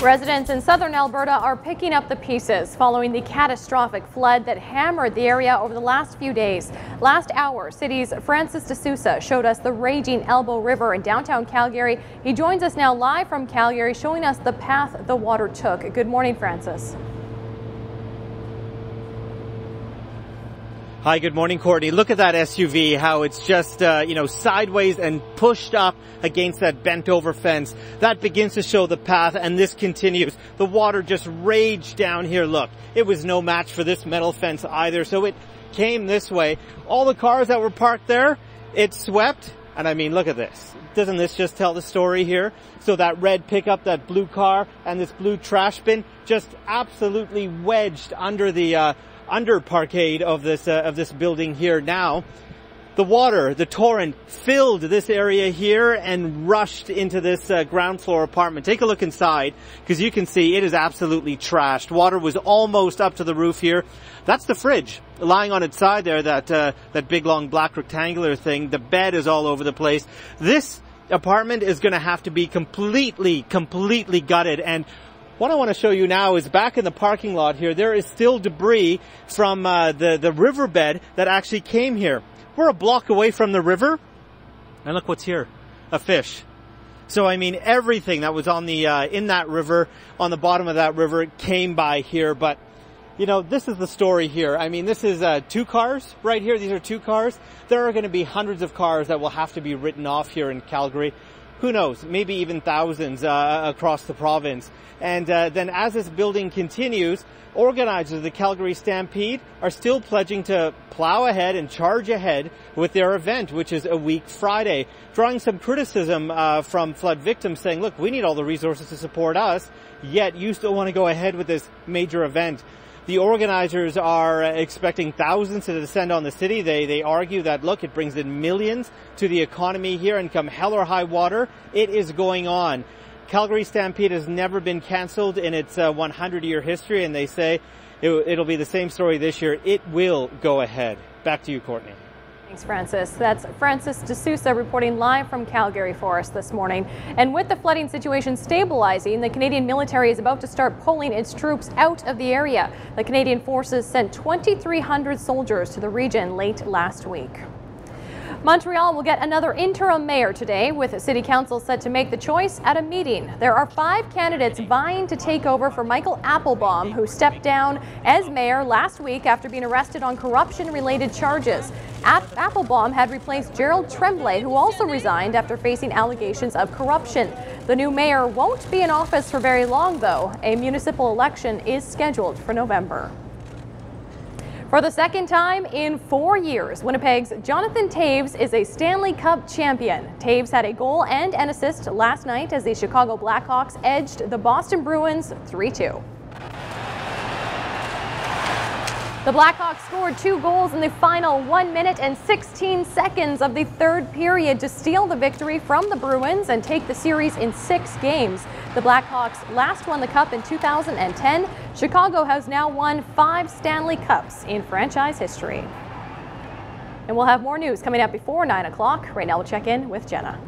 Residents in southern Alberta are picking up the pieces following the catastrophic flood that hammered the area over the last few days. Last hour, City's Francis D'Souza showed us the raging Elbow River in downtown Calgary. He joins us now live from Calgary, showing us the path the water took. Good morning, Francis. Hi, good morning, Courtney. Look at that SUV, how it's just, sideways and pushed up against that bent over fence. That begins to show the path, and this continues. The water just raged down here. Look, it was no match for this metal fence either, so it came this way. All the cars that were parked there, it swept. And I mean, look at this. Doesn't this just tell the story here? So that red pickup, that blue car, and this blue trash bin just absolutely wedged under the under parkade of this building here. Now the water, the torrent, filled this area here and rushed into this ground floor apartment. Take a look inside, because you can see it is absolutely trashed. Water was almost up to the roof here. That's the fridge lying on its side there, that big long black rectangular thing. The bed is all over the place. This apartment is going to have to be completely gutted. And what I want to show you now is back in the parking lot here, there is still debris from the riverbed that actually came here. We're a block away from the river, and look what's here, a fish. So I mean, everything that was on the in that river, on the bottom of that river, came by here. But you know, this is the story here. I mean, this is 2 cars right here. These are 2 cars. There are going to be hundreds of cars that will have to be written off here in Calgary. Who knows, maybe even thousands across the province. And then as this building continues, organizers of the Calgary Stampede are still pledging to plow ahead and charge ahead with their event, which is a week Friday, drawing some criticism from flood victims saying, look, we need all the resources to support us, yet you still want to go ahead with this major event. The organizers are expecting thousands to descend on the city. They argue that, look, it brings in millions to the economy here, and come hell or high water, it is going on. Calgary Stampede has never been canceled in its 100-year history, and they say it'll be the same story this year. It will go ahead. Back to you, Courtney. Thanks, Francis. That's Francis D'Souza reporting live from Calgary for us this morning. And with the flooding situation stabilizing, the Canadian military is about to start pulling its troops out of the area. The Canadian Forces sent 2,300 soldiers to the region late last week. Montreal will get another interim mayor today, with City Council set to make the choice at a meeting. There are 5 candidates vying to take over for Michael Applebaum, who stepped down as mayor last week after being arrested on corruption-related charges. Applebaum had replaced Gerald Tremblay, who also resigned after facing allegations of corruption. The new mayor won't be in office for very long, though. A municipal election is scheduled for November. For the second time in 4 years, Winnipeg's Jonathan Toews is a Stanley Cup champion. Toews had a goal and an assist last night as the Chicago Blackhawks edged the Boston Bruins 3-2. The Blackhawks scored 2 goals in the final 1 minute and 16 seconds of the third period to steal the victory from the Bruins and take the series in 6 games. The Blackhawks last won the Cup in 2010. Chicago has now won 5 Stanley Cups in franchise history. And we'll have more news coming up before 9 o'clock. Right now we'll check in with Jenna.